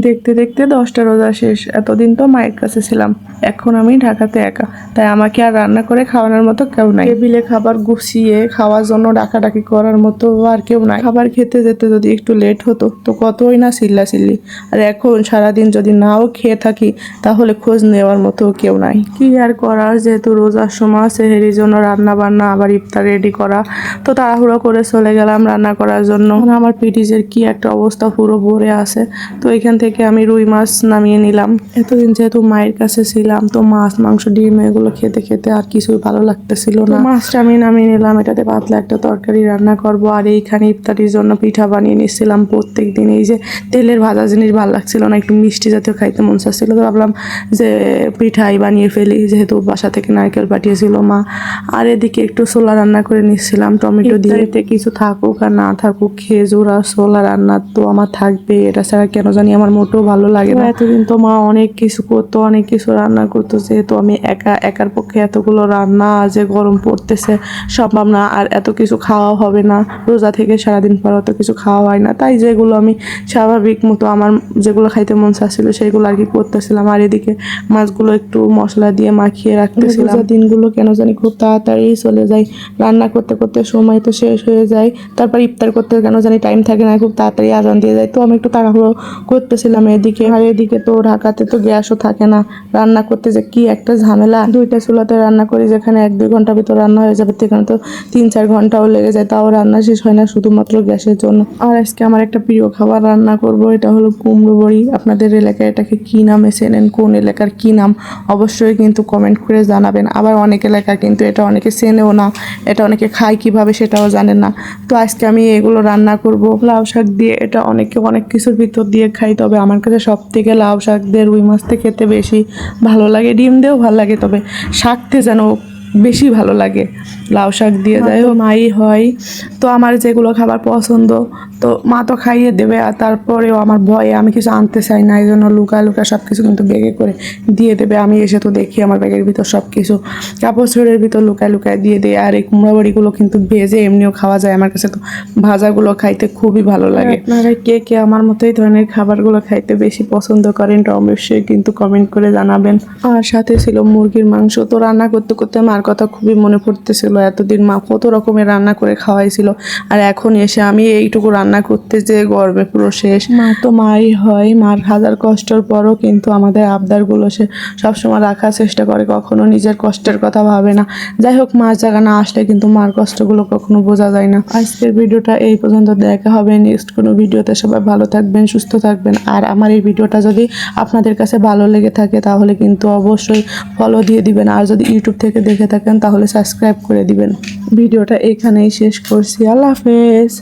দেখতে দেখতে 10টা রোজা শেষ। এতদিন তো মায়ের কাছে ছিলাম, এখন আমি ঢাকাতে একা, তাই আমাকে আর রান্না করে খাওয়ানোর মতো কেউ নাই। টেবিলে খাবার গুছিয়ে খাওয়ার জন্য ডাকাডাকি করার মতো আর কেউ নাই। খাবার খেতে যেতে যদি একটু লেট হতো তো কতই না চিল্লাচিল্লি, আর এখন সারাদিন যদি নাও খেয়ে থাকি তাহলে খোঁজ নেওয়ার মতো কেউ নাই। কি আর করার, যেহেতু রোজার সময় সেহেরির জন্য রান্না বান্না আবার ইফতার রেডি করা, তো তাড়াহুড়ো করে চলে গেলাম রান্না করার জন্য। আমার ফ্রিজের কি একটা অবস্থা, পুরো ভরে আছে। তো এখান থেকে আমি রুই মাছ নামিয়ে নিলাম। এতদিন যেহেতু মায়ের কাছে ছিলাম তো মাছ মাংস ডিম এগুলো খেতে খেতে আর কিছুই ভালো লাগতেছিল না। মাছটা আমি নামিয়ে নিলাম, এটাতে পাতলা একটা তরকারি রান্না করব। আর এইখানে ইফতারির জন্য পিঠা বানিয়ে নিচ্ছিলাম। প্রত্যেক দিন এই যে তেলের ভাজা জিনিস ভালো লাগছিল না, একটু মিষ্টি জাতীয় খাইতে মন চাচ্ছিল, তো ভাবলাম যে পিঠাই বানিয়ে ফেলি, যেহেতু বাসা থেকে নারকেল পাঠিয়েছিল মা। আর এদিকে একটু ছোলা রান্না করে নিচ্ছিলাম টমেটো দিয়ে। কিছু থাকুক আর না থাকুক, খেজুর আর ছোলা রান্না তো আমার থাকবে, এটা ছাড়া কেন জানি আমার মোটেও ভালো লাগে না। এতদিন তো মা অনেক কিছু করতো, অনেক কিছু রান্না করতো, যেহেতু আমি একার পক্ষে এতগুলো রান্না যে গরম পড়তেছে সম্ভব না, আর এত কিছু খাওয়া হবে না। রোজা থেকে সারাদিন পর অত কিছু খাওয়া হয় না, তাই যেগুলো আমি স্বাভাবিক মতো আমার যেগুলো খাইতে মন চাচ্ছিল সেগুলো আর কি করতেছিলাম। আর এদিকে মাছগুলো একটু মশলা দিয়ে মাখিয়ে রাখতেছিলাম। দিনগুলো কেন জানি খুব তাড়াতাড়ি চলে যায়, রান্না করতে করতে সময় তো শেষ হয়ে যায়, তারপর ইফতার করতে কেন জানি টাইম থাকে না, খুব তাড়াতাড়ি আজান দিয়ে যায়। তো আমি একটু তাড়াহুড়ো করতেছিলাম এদিকে। আর এদিকে তো ঢাকাতে তো গ্যাসও থাকে না, রান্না করতে যে কি একটা ঝামেলা। 2টা চুলাতে রান্না করি, যেখানে 1-2 ঘন্টার ভিতর রান্না হয়ে যাবে সেখানে তো 3-4 ঘন্টাও লেগে যায়, তাও রান্না শেষ হয় না শুধুমাত্র গ্যাসের জন্য। আর আজকে আমার একটা প্রিয় খাবার রান্না করব, এটা হলো কুমড়ো বড়ি। আপনাদের এলাকায় এটাকে কি নামে চেনেন, কোন এলাকার কি নাম অবশ্যই কিন্তু কমেন্ট করে জানাবেন। আবার অনেক এলাকা কিন্তু এটা অনেকে চেনেও না, এটা অনেকে খায় কিভাবে সেটাও জানেন না। তো আজকে আমি এগুলো রান্না করব লাউ শাক দিয়ে। এটা অনেকে অনেক কিছুর ভিতর দিয়ে খাই, তবে আমার কাছে সব থেকে লাউ শাক দিয়ে রুই মাছতে খেতে বেশি ভালো লাগে। ডিম দিয়েও ভালো লাগে, তবে শাকতে যেন বেশি ভালো লাগে লাউ শাক দিয়ে। যাই হোক, মাই হয় তো আমার যেগুলো খাবার পছন্দ তো মা তো খাইয়ে দেবে, আর তারপরেও আমার ভয়ে আমি কিছু আনতে চাই না, এই জন্য লুকা লুকা সব কিছু কিন্তু ব্যাগে করে দিয়ে দেবে। আমি এসে তো দেখি আমার ব্যাগের ভিতর সব কিছু কাপড় ছোড়ের ভিতর লুকায় লুকায় দিয়ে দেয়। আর এই কুমড়া বড়িগুলো কিন্তু ভেজে এমনিও খাওয়া যায়, আমার কাছে তো ভাজাগুলো খাইতে খুবই ভালো লাগে। আপনারা কে কে আমার মতো এই ধরনের খাবারগুলো খাইতে বেশি পছন্দ করেন তো অবশ্যই কিন্তু কমেন্ট করে জানাবেন। আর সাথে ছিল মুরগির মাংস। তো রান্না করতে করতে মার কথা খুবই মনে পড়তেছিল, এতদিন মা কত রকমের রান্না করে খাওয়াইছিল, আর এখন এসে আমি এইটুকু রান্না করতে যে গর্বে পুরো শেষ। মা তো মাই হয়, মার হাজার কষ্টের পরও কিন্তু আমাদের আবদারগুলো সে সবসময় রাখার চেষ্টা করে, কখনো নিজের কষ্টের কথা ভাবে না। যাই হোক, মার জায়গা না আসলে কিন্তু মার কষ্টগুলো কখনো বোঝা যায় না। আজকের ভিডিওটা এই পর্যন্ত, দেখা হবে নেক্সট কোনো ভিডিওতে। সবাই ভালো থাকবেন, সুস্থ থাকবেন। আর আমার এই ভিডিওটা যদি আপনাদের কাছে ভালো লেগে থাকে তাহলে কিন্তু অবশ্যই ফলো দিয়ে দিবেন, আর যদি ইউটিউব থেকে দেখে থাকেন তাহলে সাবস্ক্রাইব করে দিবেন। ভিডিওটা এখানেই শেষ করছি, আল্লাহ হাফেজ।